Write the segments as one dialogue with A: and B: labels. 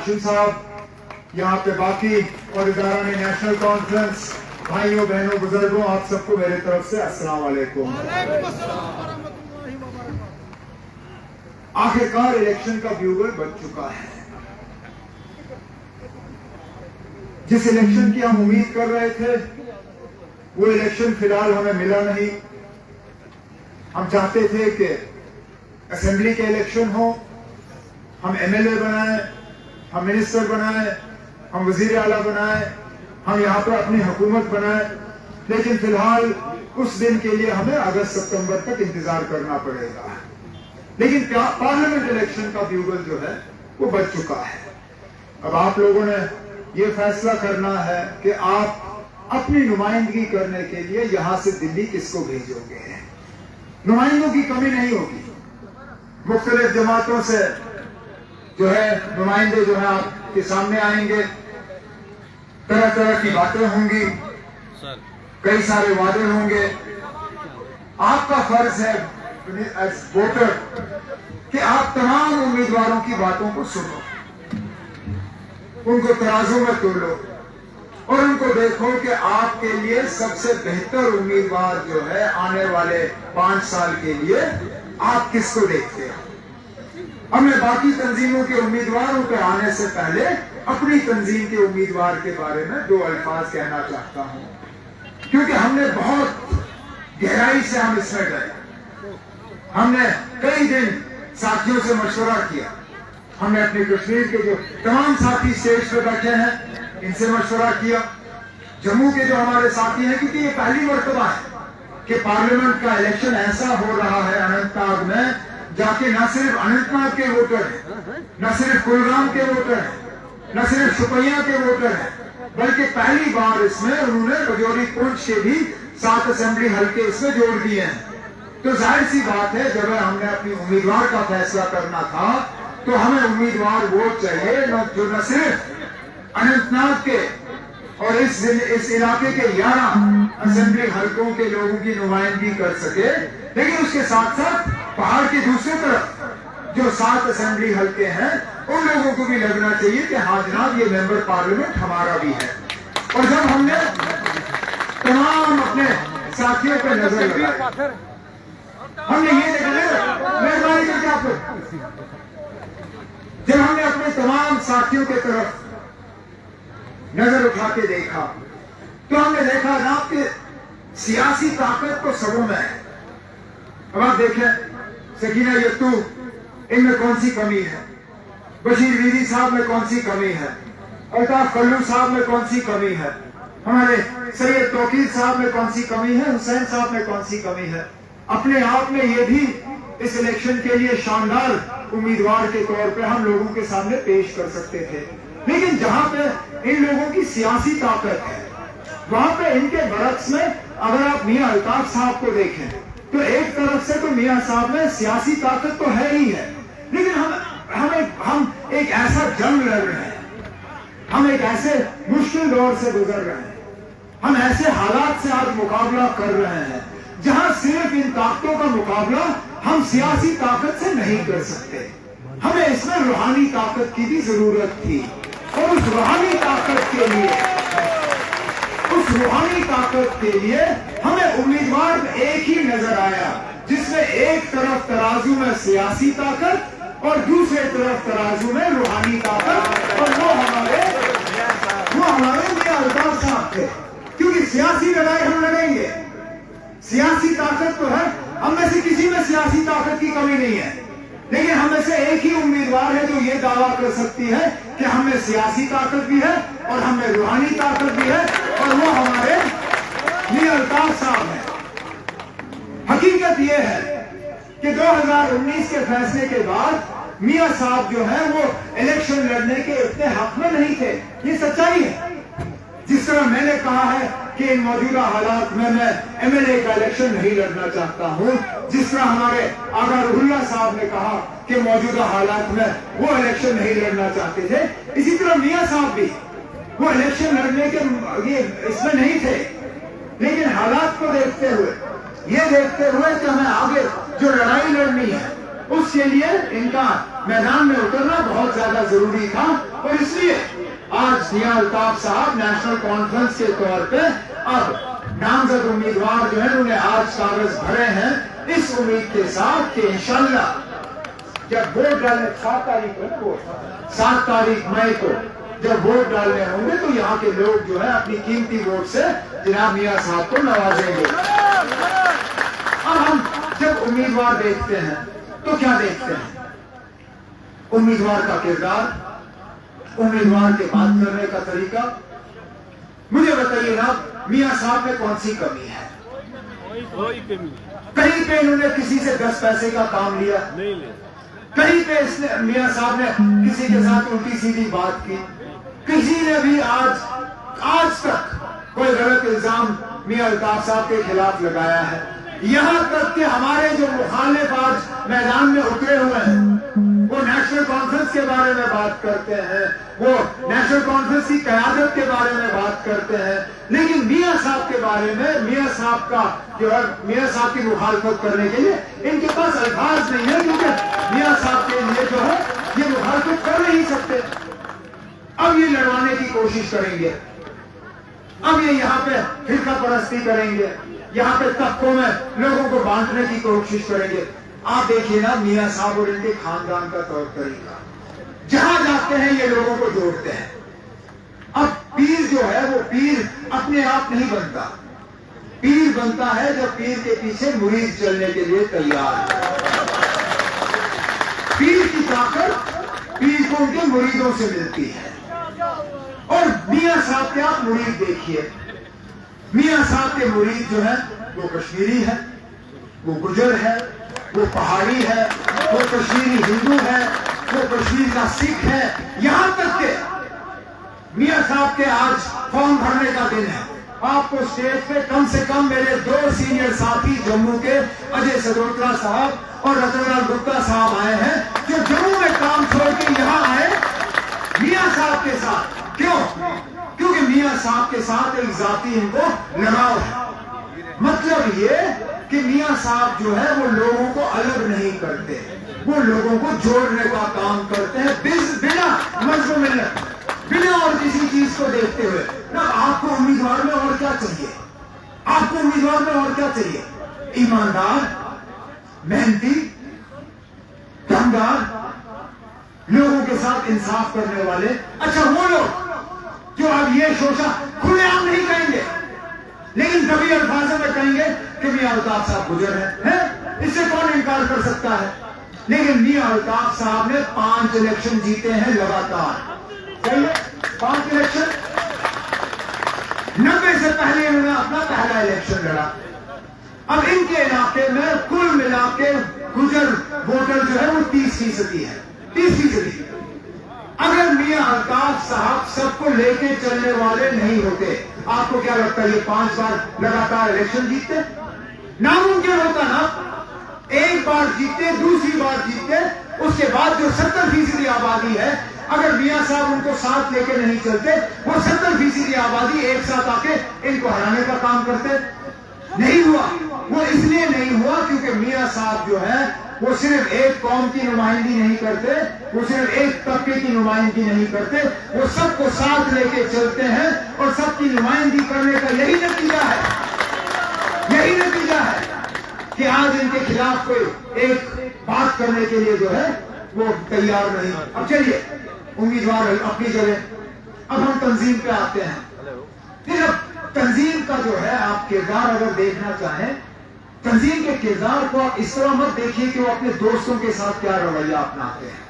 A: ہاشم صاحب، یہاں پہ باقی اور ادارہ نے نیشنل کانفرنس، بھائیوں بہنوں بزرگوں، آپ سب کو میرے طرف سے السلام علیکم۔ آخرکار الیکشن کا بیوگل بج چکا ہے۔ جس الیکشن کی ہم امید کر رہے تھے وہ الیکشن فی الحال ہمیں ملا نہیں۔ ہم چاہتے تھے کہ اسمبلی کے الیکشن ہو، ہم ایم ایل اے بنائیں، ہم منسٹر بنائیں، ہم وزیر اعلیٰ بنائیں، ہم یہاں پر اپنی حکومت بنائیں، لیکن فی الحال اس دن کے لیے ہمیں اگست ستمبر تک انتظار کرنا پڑے گا۔ لیکن پارلیمنٹ الیکشن کا بیوگل جو ہے وہ بج چکا ہے۔ اب آپ لوگوں نے یہ فیصلہ کرنا ہے کہ آپ اپنی نمائندگی کرنے کے لیے یہاں سے دلی کس کو بھیجو گے۔ نمائندوں کی کمی نہیں ہوگی، مختلف جماعتوں سے جو ہے نمائندے جو ہے آپ کے سامنے آئیں گے، طرح طرح کی باتیں ہوں گی، کئی سارے وعدے ہوں گے۔ آپ کا فرض ہے ایز ووٹر کہ آپ تمام امیدواروں کی باتوں کو سنو، ان کو ترازو میں تولو اور ان کو دیکھو کہ آپ کے لیے سب سے بہتر امیدوار جو ہے آنے والے 5 سال کے لیے آپ کس کو دیکھتے ہیں۔ اب میں باقی تنظیموں کے امیدواروں پہ آنے سے پہلے اپنی تنظیم کے امیدوار کے بارے میں 2 الفاظ کہنا چاہتا ہوں، کیونکہ ہم نے بہت گہرائی سے ہم اس میں گئے۔ ہم نے کئی دن ساتھیوں سے مشورہ کیا، ہم نے اپنی کشمیر کے جو تمام ساتھی اسٹیج پہ بیٹھے ہیں ان سے مشورہ کیا، جموں کے جو ہمارے ساتھی ہیں، کیونکہ یہ پہلی مرتبہ ہے کہ پارلیمنٹ کا الیکشن ایسا ہو رہا ہے اننت ناگ میں، جا کے نہ صرف اننت ناگ کے ووٹر ہیں، نہ صرف کلگام کے ووٹر ہیں، نہ صرف شوپیاں کے ووٹر ہیں، بلکہ پہلی بار اس میں انہوں نے رجوری پونچھ کے بھی 7 اسمبلی حلقے اس میں جوڑ دیے ہیں۔ تو ظاہر سی بات ہے جب ہم نے اپنی امیدوار کا فیصلہ کرنا تھا تو ہمیں امیدوار ووٹ چاہیے جو نہ صرف اننت ناگ کے اور اس علاقے کے 11 اسمبلی حلقوں کے لوگوں کی نمائندگی کر سکے، لیکن اس کے ساتھ ساتھ پہاڑ کی دوسری طرف جو 7 اسمبلی حلقے ہیں ان لوگوں کو بھی لگنا چاہیے کہ ہاں جناب یہ ممبر پارلیمنٹ ہمارا بھی ہے۔ اور جب ہم نے تمام اپنے ساتھیوں پہ نظر لگائی، ہم نے یہ دیکھا، مہربانی کر کے آپ جب ہم نے اپنے تمام ساتھیوں کے طرف نظر اٹھا کے دیکھا تو ہم نے دیکھا جناب کہ سیاسی طاقت تو سبوں میں ہے۔ اب آپ دیکھیں سکینہ یتو ان میں کون سی کمی ہے، بشیر ویری صاحب میں کون سی کمی ہے، الطاف کلو صاحب میں کون سی کمی ہے، ہمارے سید توقیر صاحب میں کون سی کمی ہے، حسین صاحب میں کون سی کمی ہے۔ اپنے آپ میں یہ بھی اس الیکشن کے لیے شاندار امیدوار کے طور پہ ہم لوگوں کے سامنے پیش کر سکتے تھے، لیکن جہاں پہ ان لوگوں کی سیاسی طاقت ہے وہاں پہ ان کے برعکس میں اگر آپ میاں الطاف صاحب کو دیکھیں تو ایک طرف سے تو میاں صاحب میں سیاسی طاقت تو ہے ہی ہے، لیکن ہم ایک ایسا جنگ لڑ رہے ہیں، ہم ایک ایسے مشکل دور سے گزر رہے ہیں، ہم ایسے حالات سے آج مقابلہ کر رہے ہیں جہاں صرف ان طاقتوں کا مقابلہ ہم سیاسی طاقت سے نہیں کر سکتے، ہمیں اس میں روحانی طاقت کی بھی ضرورت تھی۔ اور اس روحانی طاقت کے لیے ہمیں امیدوار ایک ہی نظر آیا جس میں ایک طرف ترازو میں سیاسی طاقت اور دوسرے طرف ترازو میں روحانی طاقت، اور وہ ہمارے میاں الطاف صاحب تھے، کیونکہ سیاسی لڑائی ہم لڑیں گے، سیاسی طاقت تو ہے، ہم میں سے کسی میں سیاسی طاقت کی کمی نہیں ہے، لیکن ہم میں سے ایک ہی امیدوار ہے جو یہ دعویٰ کر سکتی ہے کہ ہم میں سیاسی طاقت بھی ہے اور ہم میں روحانی طاقت بھی ہے، اور وہ ہمارے میاں الطاف صاحب ہیں۔ حقیقت یہ ہے کہ 2019 کے فیصلے کے بعد میاں صاحب جو ہیں وہ الیکشن لڑنے کے اتنے حق میں نہیں تھے، یہ سچائی ہے۔ جس طرح میں نے کہا ہے کہ ان موجودہ حالات میں ایم ایل اے کا الیکشن نہیں لڑنا چاہتا ہوں، جس طرح ہمارے آغا روح اللہ صاحب نے کہا کہ موجودہ حالات میں وہ الیکشن نہیں لڑنا چاہتے تھے، اسی طرح میاں صاحب بھی وہ الیکشن لڑنے کے اس میں نہیں تھے، لیکن حالات کو دیکھتے ہوئے، یہ دیکھتے ہوئے کہ ہمیں آگے جو لڑائی لڑنی ہے اس کے لیے ان کا میدان میں اترنا بہت زیادہ ضروری تھا، اور اس आज मियां अल्ताफ साहब नेशनल कॉन्फ्रेंस के तौर पे अब नामजद उम्मीदवार जो है उन्होंने आज कागज भरे हैं इस उम्मीद के साथ कि इंशाल्लाह जब वोट डालने 7 तारीख को ना वोट 7 तारीख मई को जब वोट डालने होंगे तो यहाँ के लोग जो है अपनी कीमती वोट से जनाब मियां साहब को नवाजेंगे। अब हम जब उम्मीदवार देखते हैं तो क्या देखते हैं? उम्मीदवार का किरदार, उम्मीदवार के बात करने का तरीका। मुझे बताइए ना, मियां साहब में कौन सी कमी है? कहीं पे इन्होंने किसी से 10 पैसे का काम लिया? कहीं पे इसने मियां साहब ने किसी के साथ उल्टी सीधी बात की? किसी ने भी आज तक कोई गलत इल्जाम मियां अल्ताफ साहब के खिलाफ लगाया है? यहां तक कि हमारे जो मुखालिफ आज मैदान में उतरे हुए हैं वो नेशनल कॉन्फ्रेंस के बारे में बात करते हैं, वो नेशनल कॉन्फ्रेंस की क़यादत के बारे में बात करते हैं, लेकिन मियां साहब के बारे में, मियां साहब का जो है, मियां साहब की मुखालफत करने के लिए इनके पास अल्फाज नहीं है, क्योंकि मियां साहब के लिए जो है ये मुखालफत कर नहीं सकते। अब ये लड़वाने की कोशिश करेंगे, अब ये यहाँ पे फिरका परस्ती करेंगे, यहाँ पे तबकों में लोगों को बांटने की कोशिश करेंगे। आप देखिए ना मियां साहब और इनके खानदान का तौर तरीका, जहां जाते हैं ये लोगों को जोड़ते हैं। अब पीर जो है वो पीर अपने आप नहीं बनता, पीर बनता है जब पीर के पीछे मुरीद चलने के लिए तैयार है। पीर की ताकत पीर को उनके मुरीदों से मिलती है। और मियां साहब के आप मुरीद देखिए, मियां साहब के मुरीद जो है वो कश्मीरी है, वो गुजर है, वो पहाड़ी है, वो कश्मीरी हिंदू है, वो कश्मीर का सिख है। यहां तक के मियां साहब के आज फॉर्म भरने का दिन है। आपको स्टेज पे कम से कम मेरे 2 सीनियर साथी जम्मू के अजय सदोत्रा साहब और रतनलाल गुप्ता साहब आए हैं, जो जम्मू में काम छोड़ के यहां आए मियां साहब के साथ। क्यों? क्योंकि मियां साहब के साथ एक जाती इनको लगाव है। मतलब ये कि मियां साहब जो है वो लोगों को अलग नहीं करते, वो लोगों को जोड़ने का काम करते हैं, बिना मजहब मिलने, बिना और किसी चीज को देखते हुए। ना आपको उम्मीदवार में और क्या चाहिए? आपको उम्मीदवार में और क्या चाहिए? ईमानदार, मेहनती, दमदार, लोगों के साथ इंसाफ करने वाले। अच्छा, वो लोग जो अब ये शोषा खुलेआम नहीं कहेंगे, लेकिन कभी अल्फाजों में कहेंगे कि मियां अल्ताफ साहब गुजर हैं, इससे कौन इनकार कर सकता है? लेकिन मियां अल्ताफ साहब ने 5 इलेक्शन जीते हैं लगातार। सही है, 5 इलेक्शन। 90 से पहले इन्होंने अपना पहला इलेक्शन लड़ा। अब इनके इलाके में कुल मिला के गुजर वोटर जो है वो 30% है, 30%। अगर मियां अल्ताफ साहब सबको लेके चलने वाले नहीं होते, आपको क्या लगता है ये 5 बार लगातार इलेक्शन जीतते? नामुमकिन होता ना। एक बार जीतते, दूसरी बार जीतते, उसके बाद जो 70% आबादी है, अगर मियां साहब उनको साथ लेके नहीं चलते, वो 70% आबादी एक साथ आके इनको हराने का काम करते। नहीं हुआ। वो इसलिए नहीं हुआ क्योंकि मियां साहब जो है वो सिर्फ एक कौम की नुमाइंदगी नहीं करते, वो सिर्फ एक तबके की नुमाइंदगी नहीं करते, वो सबको साथ लेके चलते हैं और सबकी नुमाइंदगी करने का यही नतीजा है, यही नतीजा है कि आज इनके खिलाफ कोई एक बात करने के लिए जो है वो तैयार नहीं। अब चलिए, उम्मीदवार अपनी जगह, अब हम तंजीम पे आते हैं। फिर अब तंजीम का जो है आप किरदार अगर देखना चाहें, तंजीम के किरदार को आप इस तरह मत देखिए कि वो अपने दोस्तों के साथ क्या रवैया अपनाते हैं।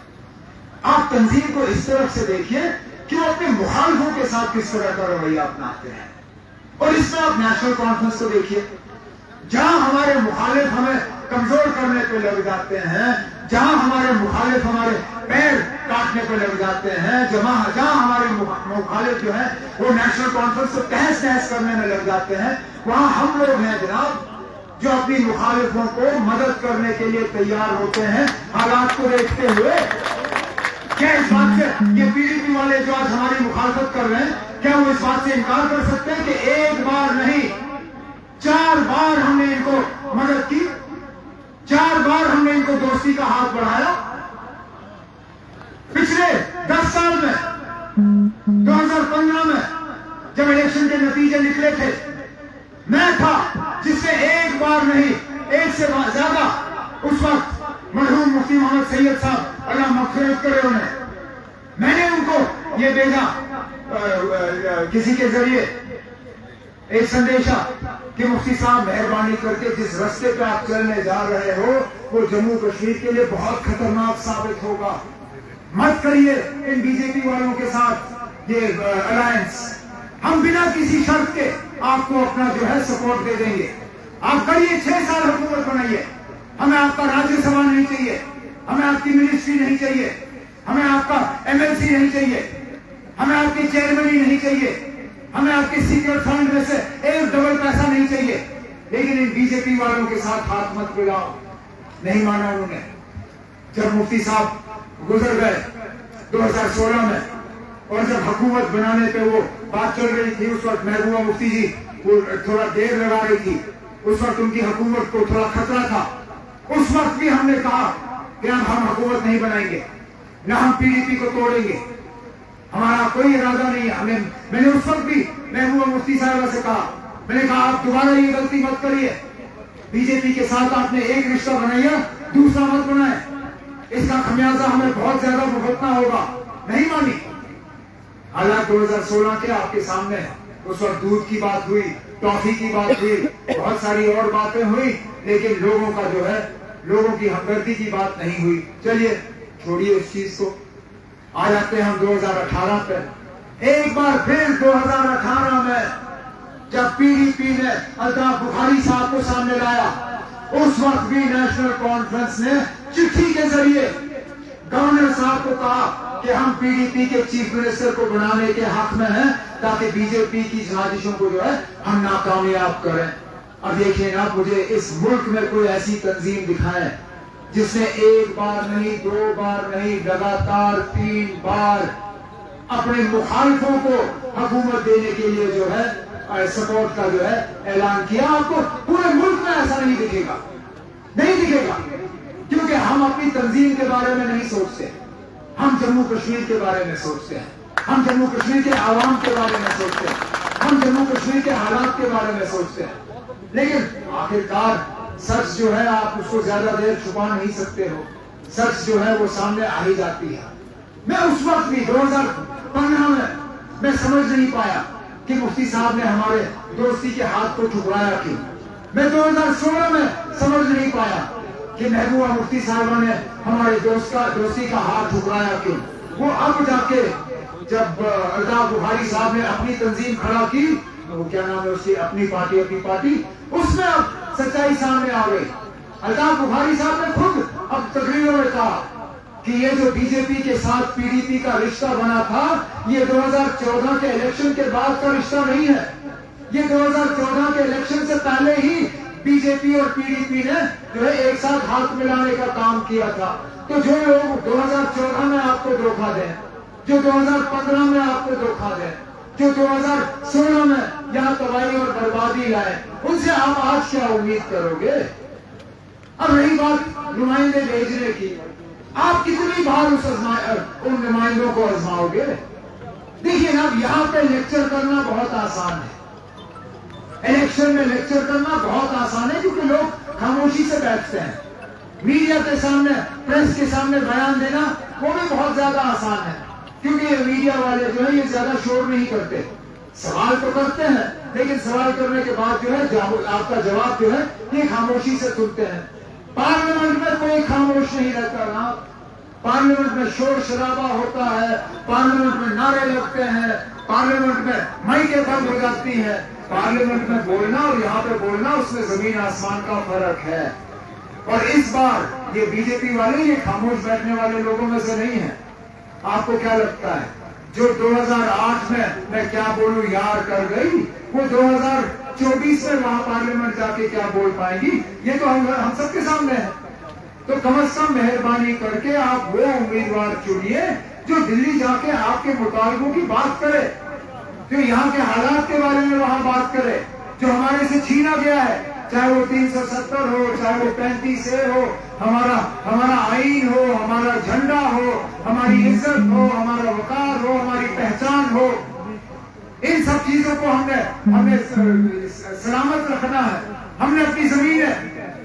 A: आप तंजीम को इस तरफ से देखिए कि वो अपने मुखालिफों के साथ किस तरह का रवैया अपनाते हैं। और इसमें आप नेशनल कॉन्फ्रेंस को देखिए, जहां हमारे मुखालिफ हमें कमजोर करने पे लग जाते हैं, जहां हमारे मुखालिफ हमारे पैर काटने पे लग जाते हैं, जहां हमारे मुखालिफ जो है वो नेशनल कॉन्फ्रेंस को तहस नहस करने में लग जाते हैं, वहां हम लोग हैं जनाब जो अपनी मुखालिफों को मदद करने के लिए तैयार होते हैं। हालात को देखते हुए क्या इस बात से ये पीडीपी वाले जो आज हमारी मुखालफत कर रहे हैं, क्या वो इस बात से इनकार कर सकते हैं कि एक बार नहीं 4 बार हमने इनको मदद की, 4 बार हमने इनको दोस्ती का हाथ बढ़ाया। पिछले 10 साल में 2015 2015 में जब इलेक्शन के नतीजे निकले थे, मैं था जिसने एक बार नहीं, एक से ज्यादा उस वक्त मरहूम मुफ्ती मोहम्मद सैयद साहब, अल्लाह मग़फ़िरत करे उन्हें, मैंने उनको ये भेजा किसी के जरिए एक संदेशा कि मुफ्ती साहब मेहरबानी करके जिस रास्ते पे आप चलने जा रहे हो वो जम्मू कश्मीर के लिए बहुत खतरनाक साबित होगा, मत करिए इन बीजेपी वालों के साथ ये अलायंस। हम बिना किसी शर्त के आपको अपना जो है सपोर्ट दे देंगे, आप करिए, 6 साल हुकूमत बनाइए, हमें आपका राज्यसभा नहीं चाहिए, हमें आपकी मिनिस्ट्री नहीं चाहिए, हमें आपका MLC नहीं चाहिए, हमें आपकी चेयरमैनी नहीं चाहिए, हमें आपके सीक्रेट फंड में से एक डबल पैसा नहीं चाहिए, लेकिन इन बीजेपी वालों के साथ हाथ मत मिलाओ। नहीं माना उन्होंने। जब मुफ्ती साहब गुजर गए 2016 में, और जब हुकूमत बनाने पे वो बात चल रही थी, उस वक्त महबूबा मुफ्ती जी वो थोड़ा देर लगा रही थी, उस वक्त उनकी हुकूमत को थोड़ा खतरा था। उस वक्त भी हमने कहा कि हम हुकूमत नहीं बनाएंगे, न हम PDP को तोड़ेंगे, हमारा कोई इरादा नहीं है। मैंने उस वक्त भी महबूबा मुफ्ती साहिबा से कहा, मैंने कहा आप दोबारा ये गलती मत करिए, बीजेपी के साथ आपने एक रिश्ता बनाया, दूसरा मत बनाए, इसका खमियाजा हमें बहुत ज्यादा भुगतना होगा। नहीं मानी। हालांकि 2016 के आपके सामने है, उस वक्त दूध की बात हुई, टॉफी की बात हुई, बहुत सारी और बातें हुई, लेकिन लोगों का जो है, लोगों की हमदर्दी की बात नहीं हुई। चलिए छोड़िए उस चीज को, आ जाते हैं हम 2018 पे। एक बार फिर 2018 में जब PDP ने अल्ताफ बुखारी साहब को सामने लाया, उस वक्त भी नेशनल कॉन्फ्रेंस ने चिट्ठी के जरिए गवर्नर साहब को कहा कि हम PDP के चीफ मिनिस्टर को बनाने के हक में हैं, ताकि बीजेपी की साजिशों को जो है हम नाकामयाब करें। अब देखिए ना, मुझे इस मुल्क में कोई ऐसी तंजीम दिखाए जिसने एक बार नहीं, 2 बार नहीं, लगातार 3 बार अपने मुखालिफों को हुकूमत देने के लिए जो है सपोर्ट का जो है ऐलान किया। आपको पूरे मुल्क में ऐसा नहीं दिखेगा, नहीं दिखेगा, क्योंकि हम अपनी तंजीम के बारे में नहीं सोचते, हम जम्मू कश्मीर के बारे में सोचते हैं, हम जम्मू कश्मीर के आवाम के बारे में सोचते हैं, हम जम्मू कश्मीर के हालात के बारे में सोचते हैं। लेकिन आखिरकार सच जो है, आप उसको ज्यादा देर छुपा नहीं सकते हो, सच जो है वो सामने आ ही जाती है। मैं उस वक्त भी 2015 में मैं समझ नहीं पाया कि मुफ्ती साहब ने हमारे दोस्ती के हाथ को ठुकराया क्यों। मैं 2016 में समझ नहीं पाया कि महबूबा मुफ्ती साहबा ने हमारे दोस्ती का हाथ ठुकराया क्यों। वो अब जाके जब अल्ताफ बुखारी साहब ने अपनी तंजीम खड़ा की, वो क्या नाम है उसकी, अपनी पार्टी, उसमें अब सच्चाई सामने आ गई। अल्ताफ बुखारी साहब ने खुद अब तकरीरों में कहा कि ये जो बीजेपी के साथ PDP का रिश्ता बना था, ये 2014 के इलेक्शन के बाद का रिश्ता नहीं है, ये 2014 के इलेक्शन से पहले ही बीजेपी और PDP ने जो है एक साथ हाथ मिलाने का काम किया था। तो जो लोग 2014 में आपको धोखा दें, जो 2015 में आपको धोखा दें, जो 2016 में यहाँ तबाही और बर्बादी लाए, उनसे आप आज क्या उम्मीद करोगे। अब रही बात नुमाइंदे भेजने की, आप कितनी बार उन नुमाइंदों को आजमाओगे। देखिए ना, यहाँ पे लेक्चर करना बहुत आसान है, इलेक्शन में लेक्चर करना बहुत आसान है, क्योंकि लोग खामोशी से बैठते हैं। मीडिया के सामने, प्रेस के सामने बयान देना वो भी बहुत ज्यादा आसान है, क्योंकि मीडिया वाले जो है ये ज्यादा शोर नहीं करते, सवाल तो करते हैं, लेकिन सवाल करने के बाद जो है आपका जवाब जो है ये खामोशी से सुनते हैं। पार्लियामेंट में कोई खामोश नहीं रहता ना, पार्लियामेंट में शोर शराबा होता है, पार्लियामेंट में नारे लगते हैं, पार्लियामेंट में माइकें बंद हो जाती है। पार्लियामेंट में बोलना और यहाँ पे बोलना, उसमें जमीन आसमान का फर्क है। और इस बार ये बीजेपी वाले ये खामोश बैठने वाले लोगों में से नहीं है। आपको क्या लगता है, जो 2008 में मैं क्या बोलूं यार कर गई, वो 2024 में वहां पार्लियामेंट जाके क्या बोल पाएंगी, ये तो हम सबके सामने है। तो कम से कम मेहरबानी करके आप वो उम्मीदवार चुनिए जो दिल्ली जाके आपके मुतालबों की बात करे, जो यहाँ के हालात के बारे में वहां बात करे, जो हमारे से छीना गया है, चाहे वो 370 हो, चाहे वो 35A हो, हमारा आईन हो, हमारा झंडा हो, हमारी इज्जत हो, हमारा वकार हो, हमारी पहचान हो, ان سب چیزوں کو ہمیں سلامت رکھنا ہے. ہم نے اپنی زمین ہے،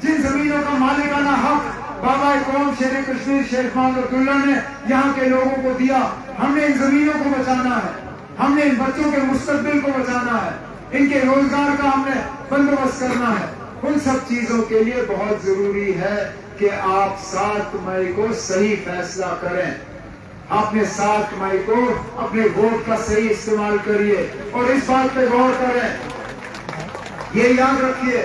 A: جن زمینوں کا مالکانہ حق بابا قوم شیر کشمیر شیخ محمد اللہ نے یہاں کے لوگوں کو دیا، ہم نے ان زمینوں کو بچانا ہے. ہم نے ان بچوں کے مستقبل کو بچانا ہے، ان کے روزگار کا ہم نے بندوبست کرنا ہے. ان سب چیزوں کے لیے بہت ضروری ہے کہ آپ 7 مئی کو صحیح فیصلہ کریں. آپ نے 7 مئی کو اپنے ووٹ کا صحیح استعمال کریے اور اس بات پہ غور کریں. یہ یاد رکھیے،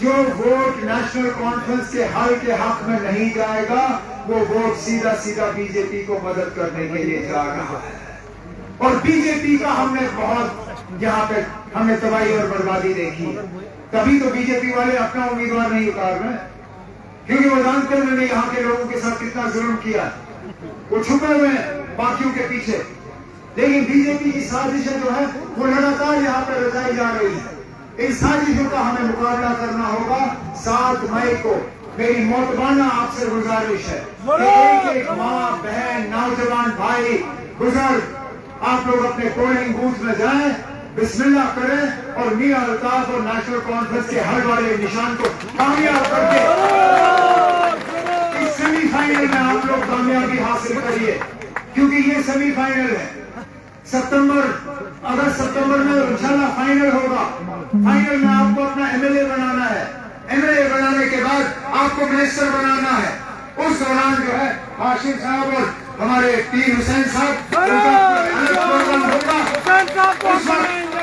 A: جو ووٹ نیشنل کانفرنس کے حل کے حق میں نہیں جائے گا وہ ووٹ سیدھا سیدھا بی جے پی کو مدد کرنے کے لیے جا رہا ہے. اور بی جے پی کا ہم نے بہت یہاں پہ ہم نے تباہی اور بربادی دیکھی. تبھی تو بی جے پی والے اپنا امیدوار نہیں اتار رہے، کیونکہ وہ جانتے ہیں انہوں نے یہاں کے لوگوں کے ساتھ کتنا ظلم کیا. وہ چھپے ہوئے ہیں باقیوں کے پیچھے، لیکن بی جے پی کی سازشیں جو ہے وہ لگاتار یہاں پہ رچائی جا رہی ہیں. ان سازشوں کا ہمیں مقابلہ کرنا ہوگا. 7 مئی کو میری موتبانہ آپ سے گزارش ہے کہ ایک ایک ماں بہن نوجوان بھائی بزرگ آپ لوگ اپنے پولنگ بوتھ میں جائیں، بسم اللہ کریں اور میاں الطاف اور نیشنل کانفرنس کے حل والے نشان کو کامیاب کر کے اس سیمی فائنل میں آپ لوگ کامیابی حاصل کریے. کیونکہ یہ سیمی فائنل ہے، اگست ستمبر میں انشاءاللہ فائنل ہوگا. فائنل میں آپ کو اپنا ایم ایل اے بنانا ہے، ایم ایل اے بنانے کے بعد آپ کو منسٹر بنانا ہے. اس دوران جو ہے ہاشم صاحب اور ہمارے پیر حسین صاحب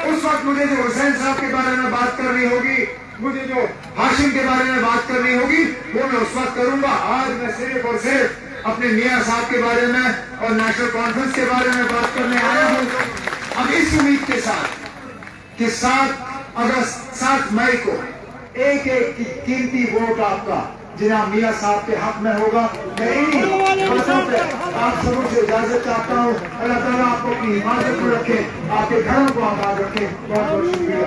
A: اس وقت مجھے جو حسین صاحب کے بارے میں بات کرنی ہوگی، مجھے جو ہاشم کے بارے میں بات کرنی ہوگی وہ میں اس وقت کروں گا. آج میں صرف اور صرف اپنے میاں صاحب کے بارے میں اور نیشنل کانفرنس کے بارے میں بات کرنے آیا ہوں. اب اس امید کے ساتھ کہ 7 مئی کو ایک ایک قیمتی ووٹ آپ کا جناب میاں صاحب کے حق میں ہوگا. میں انہی باتوں پہ آپ سبوں سے اجازت چاہتا ہوں. اللہ تعالیٰ آپ کو اپنی حفاظت میں رکھے، آپ کے گھروں کو آباد رکھے. بہت بہت شکریہ.